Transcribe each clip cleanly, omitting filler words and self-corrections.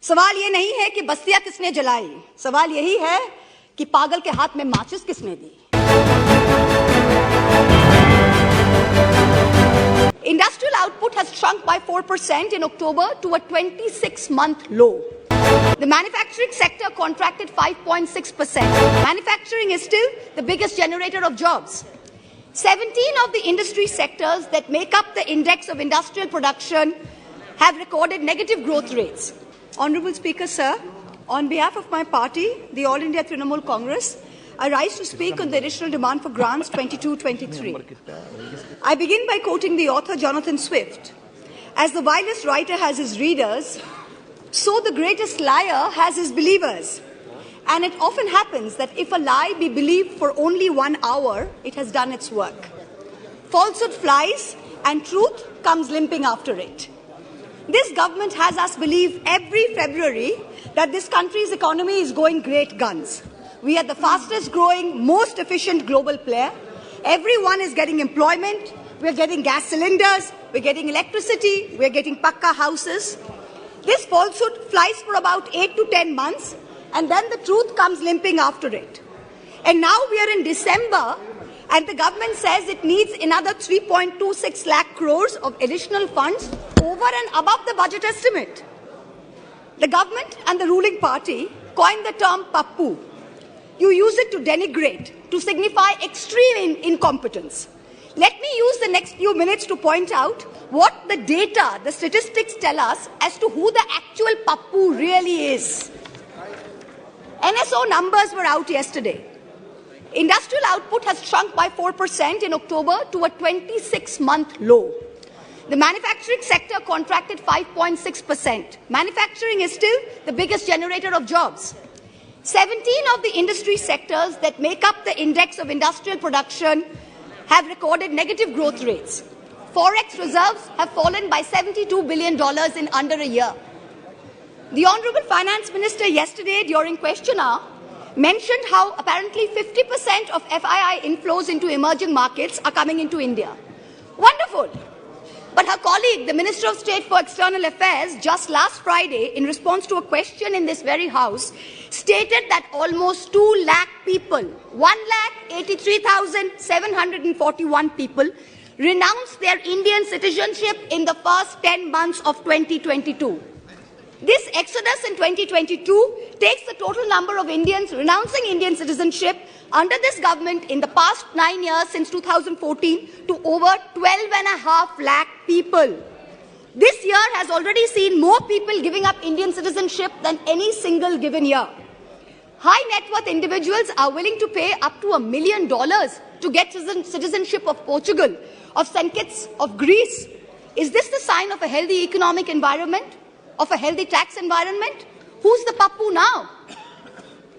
सवाल ये नहीं है कि बस्तियां किसने जलाई, सवाल यही है कि पागल के हाथ में माचिस किसने दी। Industrial output has shrunk by 4% in October to a 26-month low. The manufacturing sector contracted 5.6%. Manufacturing is still the biggest generator of jobs. 17 of the industry sectors that make up the index of industrial production have recorded negative growth rates. Honorable Speaker, sir, on behalf of my party, the All India Trinamool Congress, I rise to speak on the additional demand for grants 22-23. I begin by quoting the author Jonathan Swift. As the vilest writer has his readers, so the greatest liar has his believers. And it often happens that if a lie be believed for only 1 hour, it has done its work. Falsehood flies and truth comes limping after it. This government has us believe every February that this country's economy is going great guns. We are the fastest growing, most efficient global player. Everyone is getting employment. We're getting gas cylinders. We're getting electricity. We're getting pakka houses. This falsehood flies for about 8 to 10 months, and then the truth comes limping after it. And now we are in December, and the government says it needs another 3.26 lakh crores of additional funds over and above the budget estimate. The government and the ruling party coined the term pappu. You use it to denigrate, to signify extreme incompetence. Let me use the next few minutes to point out what the data, the statistics tell us as to who the actual pappu really is. NSO numbers were out yesterday. Industrial output has shrunk by 4% in October to a 26-month low. The manufacturing sector contracted 5.6%. Manufacturing is still the biggest generator of jobs. 17 of the industry sectors that make up the index of industrial production have recorded negative growth rates. Forex reserves have fallen by $72 billion in under a year. The Honorable Finance Minister yesterday during question hour mentioned how apparently 50% of FII inflows into emerging markets are coming into India. Wonderful. But her colleague, the Minister of State for External Affairs, just last Friday, in response to a question in this very House, stated that almost 2 lakh people, 1,83,741 people, renounced their Indian citizenship in the first 10 months of 2022. This exodus in 2022 takes the total number of Indians renouncing Indian citizenship under this government in the past 9 years since 2014 to over 12.5 lakh people. This year has already seen more people giving up Indian citizenship than any single given year. High net worth individuals are willing to pay up to $1 million to get citizenship of Portugal, of St. Kitts, of Greece. Is this the sign of a healthy economic environment? Of a healthy tax environment? Who's the pappu now?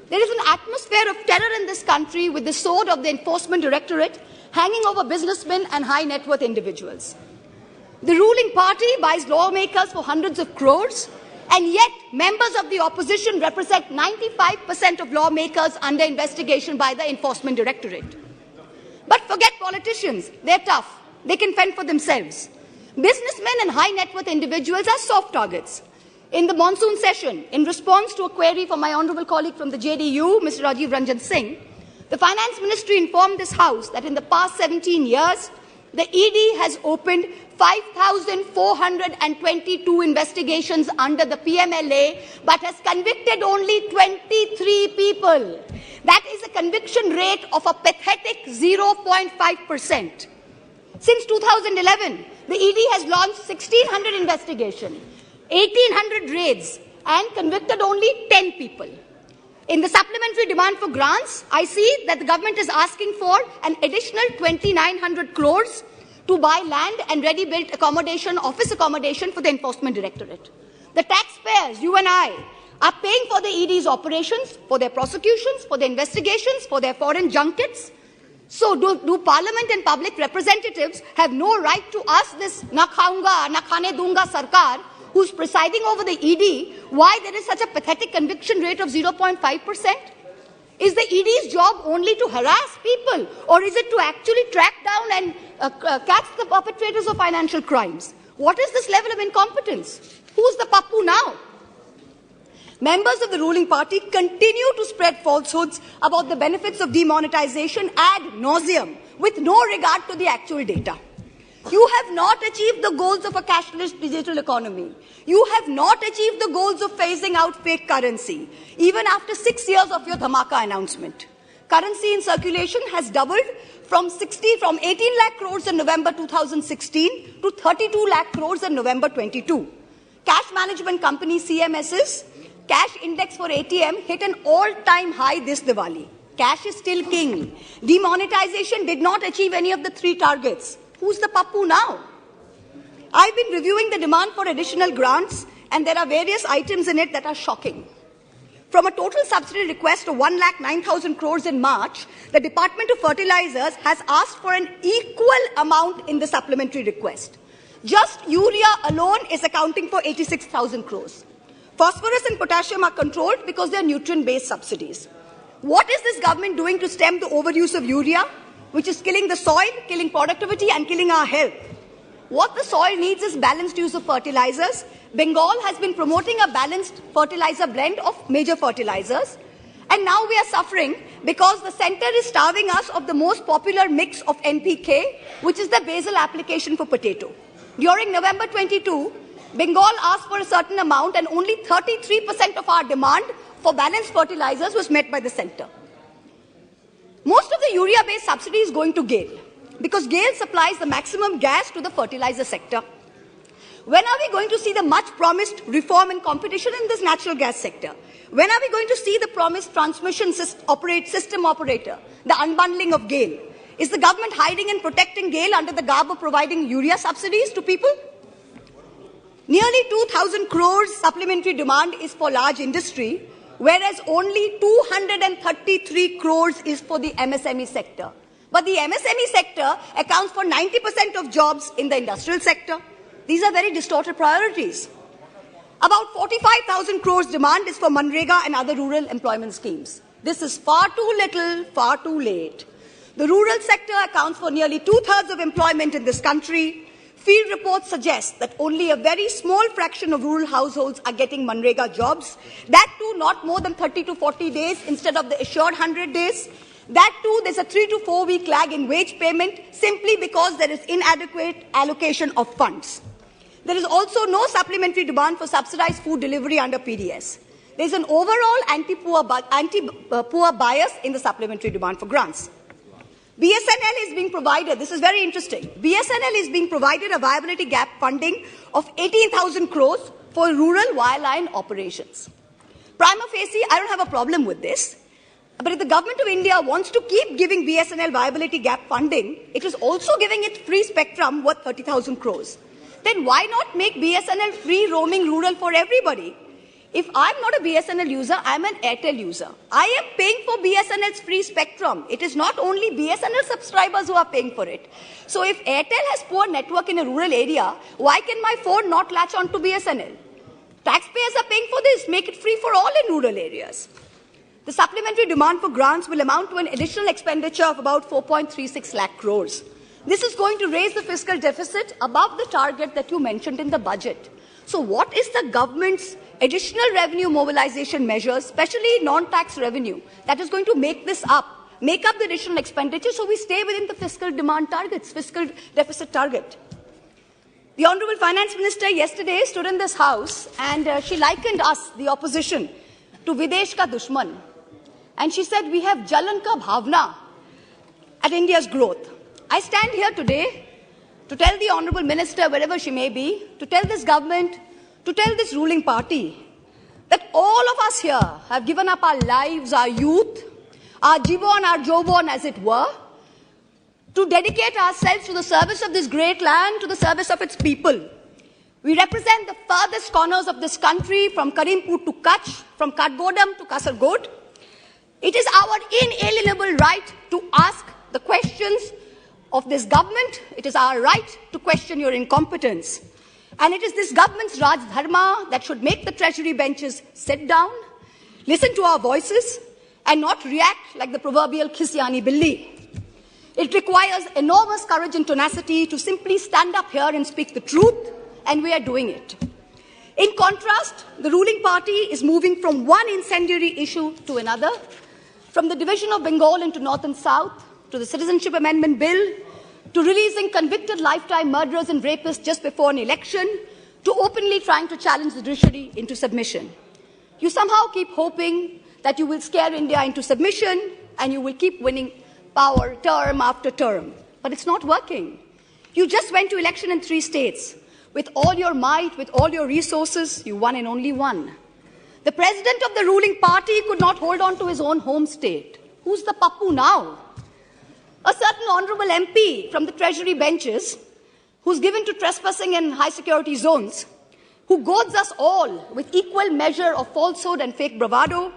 There is an atmosphere of terror in this country with the sword of the Enforcement Directorate hanging over businessmen and high net worth individuals. The ruling party buys lawmakers for hundreds of crores, and yet members of the opposition represent 95% of lawmakers under investigation by the Enforcement Directorate. But forget politicians. They're tough. They can fend for themselves. Businessmen and high net worth individuals are soft targets. In the monsoon session, in response to a query from my honourable colleague from the JDU, Mr. Rajiv Ranjan Singh, the Finance Ministry informed this House that in the past 17 years, the ED has opened 5,422 investigations under the PMLA, but has convicted only 23 people. That is a conviction rate of a pathetic 0.5%. Since 2011, the ED has launched 1,600 investigations, 1,800 raids, and convicted only 10 people. In the supplementary demand for grants, I see that the government is asking for an additional 2,900 crores to buy land and ready-built accommodation, office accommodation for the Enforcement Directorate. The taxpayers, you and I, are paying for the ED's operations, for their prosecutions, for their investigations, for their foreign junkets. So do Parliament and public representatives have no right to ask this na khaunga, na khane dunga sarkar, who's presiding over the ED, why there is such a pathetic conviction rate of 0.5%? Is the ED's job only to harass people, or is it to actually track down and catch the perpetrators of financial crimes? What is this level of incompetence? Who's the pappu now? Members of the ruling party continue to spread falsehoods about the benefits of demonetization ad nauseum with no regard to the actual data. You have not achieved the goals of a cashless digital economy. You have not achieved the goals of phasing out fake currency, even after 6 years of your dhamaka announcement. Currency in circulation has doubled from 18 lakh crores in November 2016 to 32 lakh crores in November 22. Cash management company CMS's cash index for ATM hit an all-time high this Diwali. Cash is still king. Demonetization did not achieve any of the 3 targets. Who's the pappu now? I've been reviewing the demand for additional grants, and there are various items in it that are shocking. From a total subsidy request of 1,09,000 crores in March, the Department of Fertilizers has asked for an equal amount in the supplementary request. Just urea alone is accounting for 86,000 crores. Phosphorus and potassium are controlled because they are nutrient-based subsidies. What is this government doing to stem the overuse of urea, which is killing the soil, killing productivity, and killing our health? What the soil needs is balanced use of fertilizers. Bengal has been promoting a balanced fertilizer blend of major fertilizers. And now we are suffering because the center is starving us of the most popular mix of NPK, which is the basal application for potato. During November 22, Bengal asked for a certain amount, and only 33% of our demand for balanced fertilizers was met by the center. Most of the urea-based subsidy is going to GAIL, because GAIL supplies the maximum gas to the fertilizer sector. When are we going to see the much-promised reform and competition in this natural gas sector? When are we going to see the promised transmission system operator, the unbundling of GAIL? Is the government hiding and protecting GAIL under the garb of providing urea subsidies to people? Nearly 2,000 crores supplementary demand is for large industry, whereas only 233 crores is for the MSME sector. But the MSME sector accounts for 90% of jobs in the industrial sector. These are very distorted priorities. About 45,000 crores demand is for Manrega and other rural employment schemes. This is far too little, far too late. The rural sector accounts for nearly 2/3 of employment in this country. Field reports suggest that only a very small fraction of rural households are getting Manrega jobs. That too not more than 30 to 40 days instead of the assured 100 days. That too, there's a 3 to 4 week lag in wage payment simply because there is inadequate allocation of funds. There is also no supplementary demand for subsidized food delivery under PDS. There's an overall anti-poor bias in the supplementary demand for grants. BSNL is being provided, this is very interesting, BSNL is being provided a viability gap funding of 18,000 crores for rural wireline operations. Prima facie, I don't have a problem with this. But if the government of India wants to keep giving BSNL viability gap funding, it is also giving it free spectrum worth 30,000 crores. Then why not make BSNL free roaming rural for everybody? If I'm not a BSNL user, I'm an Airtel user. I am paying for BSNL's free spectrum. It is not only BSNL subscribers who are paying for it. So if Airtel has poor network in a rural area, why can my phone not latch on to BSNL? Taxpayers are paying for this. Make it free for all in rural areas. The supplementary demand for grants will amount to an additional expenditure of about 4.36 lakh crores. This is going to raise the fiscal deficit above the target that you mentioned in the budget. So what is the government's additional revenue mobilization measures, especially non-tax revenue, that is going to make up the additional expenditure so we stay within the fiscal demand targets, fiscal deficit target? The Honorable Finance Minister yesterday stood in this House and she likened us, the opposition, to Videsh ka dushman. And she said, we have Jalan ka bhavna at India's growth. I stand here today to tell the Honorable Minister, wherever she may be, to tell this government, to tell this ruling party, that all of us here have given up our lives, our youth, our jibon, our jobon, as it were, to dedicate ourselves to the service of this great land, to the service of its people. We represent the farthest corners of this country, from Karimpur to Kutch, from Katgodam to Kasargod. It is our inalienable right to ask the questions of this government. It is our right to question your incompetence. And it is this government's Raj Dharma that should make the treasury benches sit down, listen to our voices, and not react like the proverbial Khisyani Billi. It requires enormous courage and tenacity to simply stand up here and speak the truth, and we are doing it. In contrast, the ruling party is moving from one incendiary issue to another, from the division of Bengal into North and South, to the Citizenship Amendment Bill, to releasing convicted lifetime murderers and rapists just before an election, to openly trying to challenge the judiciary into submission. You somehow keep hoping that you will scare India into submission and you will keep winning power term after term. But it's not working. You just went to election in 3 states. With all your might, with all your resources, you won in only one. The president of the ruling party could not hold on to his own home state. Who's the pappu now? A certain honorable MP from the treasury benches, who's given to trespassing in high security zones, who goads us all with equal measure of falsehood and fake bravado,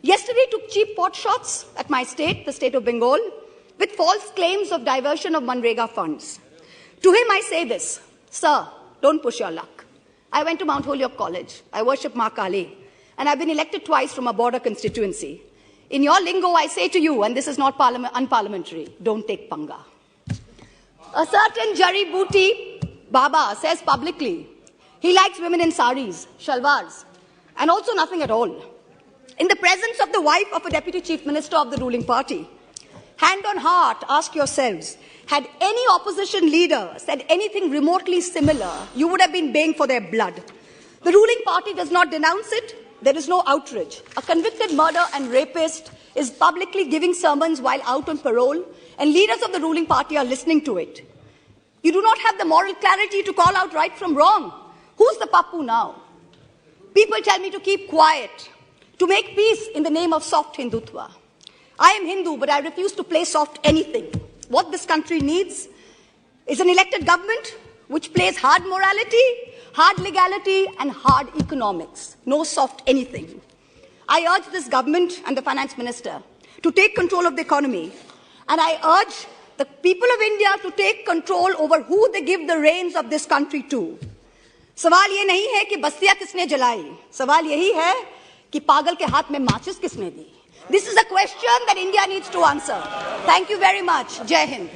yesterday took cheap pot shots at my state, the state of Bengal, with false claims of diversion of Manrega funds. To him I say this, sir, don't push your luck. I went to Mount Holyoke College. I worship Ma Kali. And I've been elected twice from a border constituency. In your lingo, I say to you, and this is not unparliamentary, don't take panga. A certain Jari Booty Baba says publicly, he likes women in saris, shalwars, and also nothing at all. In the presence of the wife of a deputy chief minister of the ruling party, hand on heart, ask yourselves, had any opposition leader said anything remotely similar, you would have been baying for their blood. The ruling party does not denounce it. There is no outrage. A convicted murderer and rapist is publicly giving sermons while out on parole, and leaders of the ruling party are listening to it. You do not have the moral clarity to call out right from wrong. Who's the pappu now? People tell me to keep quiet, to make peace in the name of soft Hindutva. I am Hindu, but I refuse to play soft anything. What this country needs is an elected government which plays hard morality, hard legality, and hard economics. No soft anything. I urge this government and the finance minister to take control of the economy. And I urge the people of India to take control over who they give the reins of this country to. सवाल ये नहीं है कि बस्तियां किसने जलाई. सवाल यही है कि पागल के हाथ में माचिस किसने दी. This is a question that India needs to answer. Thank you very much. Jai Hind.